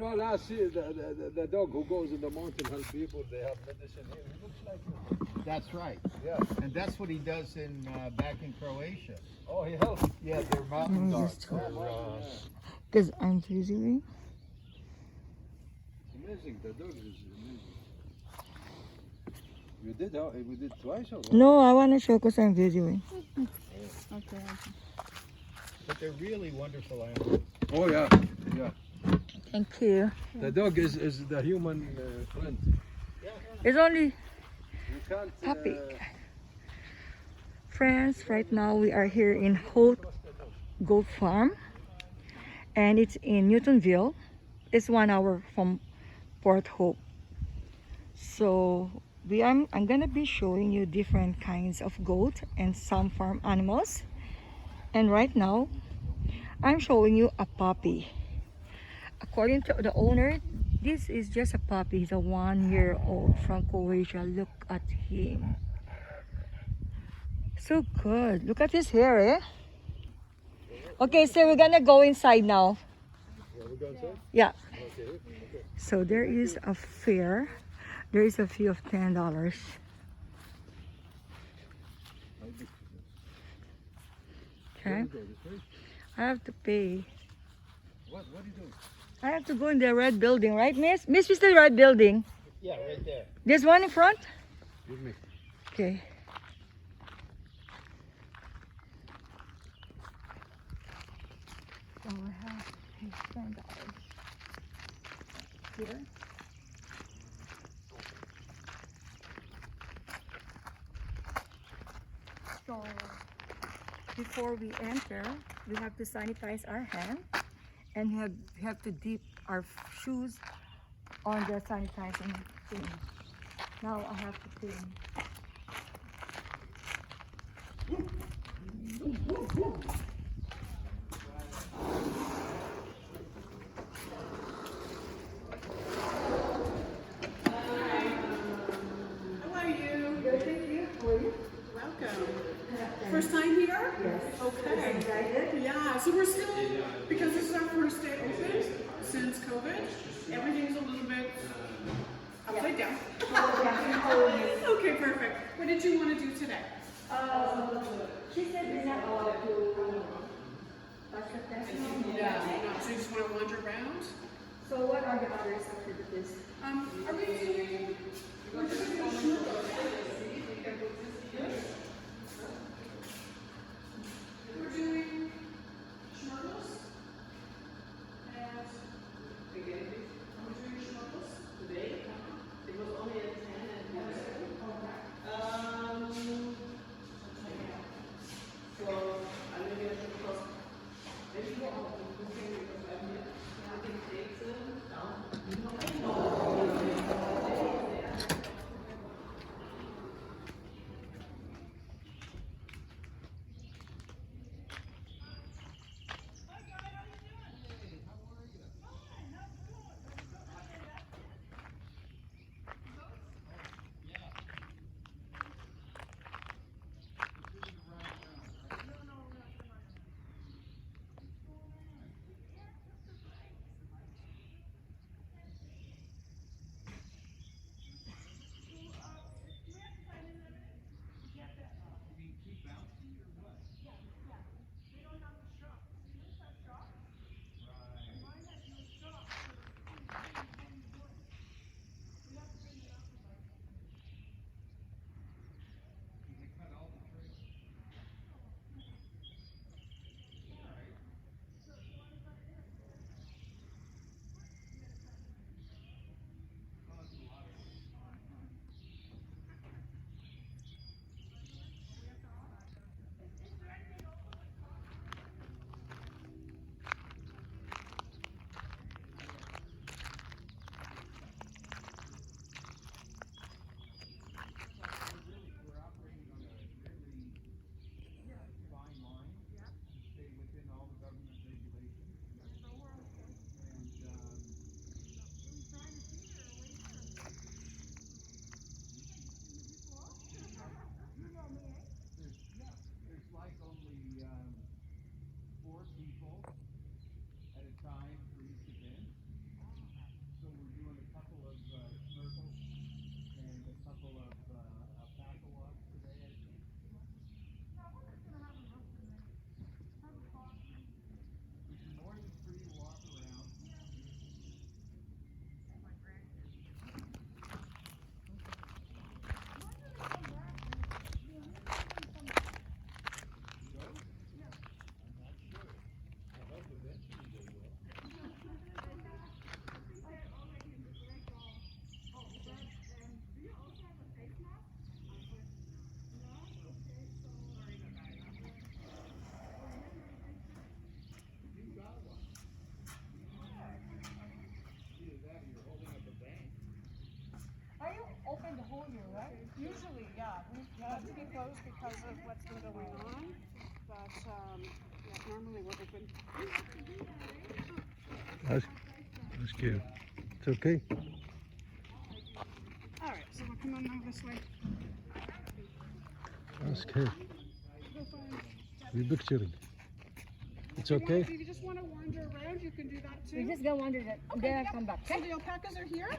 know, last year, the dog who goes in the mountain help people, they have medicine here. He looks like him. That's right. Yeah. And that's what he does in back in Croatia. Oh, he helps. Yeah, they're mountain dogs. Because I'm visiting. It's amazing. The dog is amazing. We did twice or what? No, I want to show because I'm visiting. Okay. But they're really wonderful animals. Oh, yeah. Yeah. Thank you. The dog is the human friend. It's only You can't. puppy. Friends, right now we are here in Haute Goat Farm. And it's in Newtonville. It's 1 hour from Port Hope. So I'm gonna be showing you different kinds of goat and some farm animals. And right now I'm showing you a puppy. According to the owner, this is just a puppy. He's a 1-year-old from Croatia. Look at him. So good. Look at his hair, eh? Okay, so we're gonna go inside now. Yeah. So there is a fare. There is a fee of $10. Okay. I have to pay. What are you doing? I have to go in the red building, right, Miss? Miss is the red building. Yeah, right there. There's one in front? Give me. Okay. So I have to pay $10 here. So before we enter, we have to sanitize our hand and we have to dip our shoes on the sanitizing thing. Now I have to clean. First time here? Yes. Okay. Yeah, so we're still, because this is our first day open since COVID, everything's a little bit upside down. Okay, perfect. What did you want to do today? She said we're not allowed to touch the test. No, so you just want to wander around? So what are the other activities? Are we doing, we're just doing we're doing snorkels and we're doing snorkels today. It was only at 10 and 11. So I'm gonna get snorkels. Maybe you want to because I'm here. I can take them down. closed because of what's been going on, but yeah, normally we're open. That's cute. It's okay. All right, so we'll come on now this way. That's cute. Go find We're picturing. It's If you okay. want- If you just want to wander around, you can do that too. We just go wander that, then I come back. So Okay? the alpacas are here.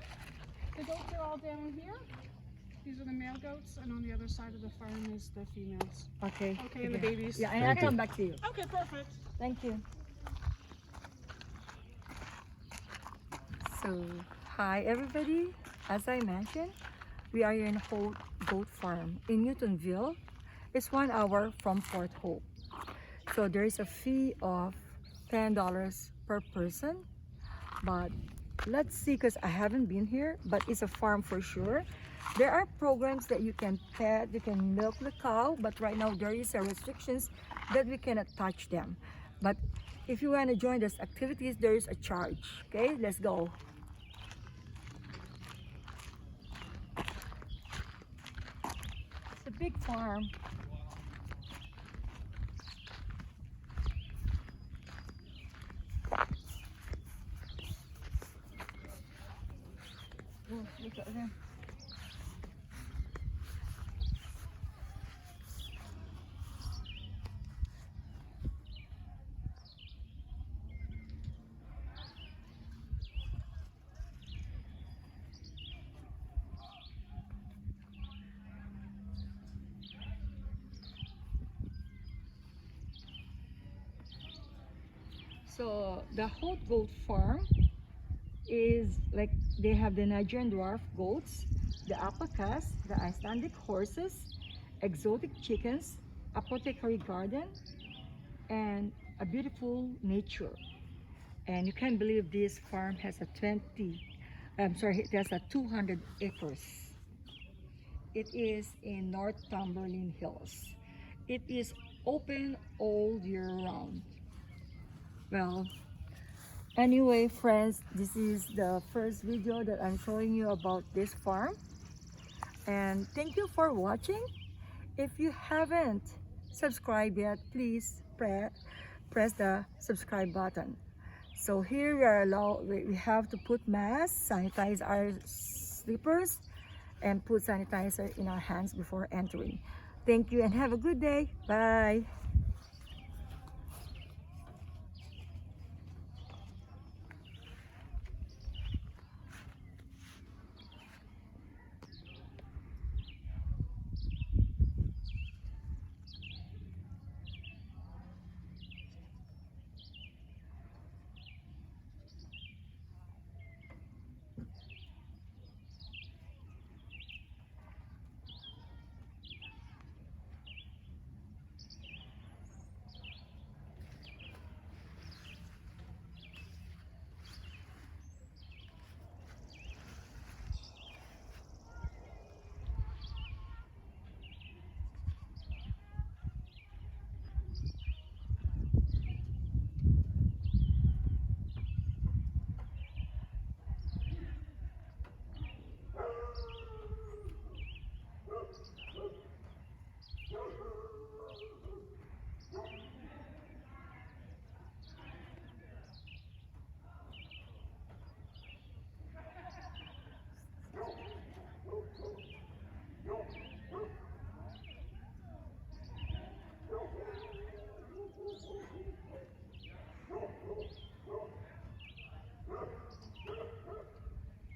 The goats are all down here. These are the male goats, and on the other side of the farm is the females. Okay. Okay, and the babies. Yeah, and Thank I'll come you. back to you. Okay, perfect. Thank you. So, hi everybody. As I mentioned, we are in Haute Goat Farm in Newtonville. It's 1 hour from Port Hope. So there is a fee of $10 per person. But let's see, because I haven't been here, but it's a farm for sure. There are programs that you can pet, you can milk the cow, but right now there is a restrictions that we cannot touch them. But if you want to join these activities, there is a charge. Okay, let's go. It's a big farm. Oh, look at them. So the Haute Goat Farm is like they have the Nigerian dwarf goats, the alpacas, the Icelandic horses, exotic chickens, apothecary garden, and a beautiful nature. And you can't believe this farm has a it has a 200 acres. It is in Northumberland Hills. It is open all year round. Well, anyway, friends, this is the first video that I'm showing you about this farm. And thank you for watching. If you haven't subscribed yet, please press the subscribe button. So here we have to put masks, sanitize our slippers, and put sanitizer in our hands before entering. Thank you and have a good day. Bye.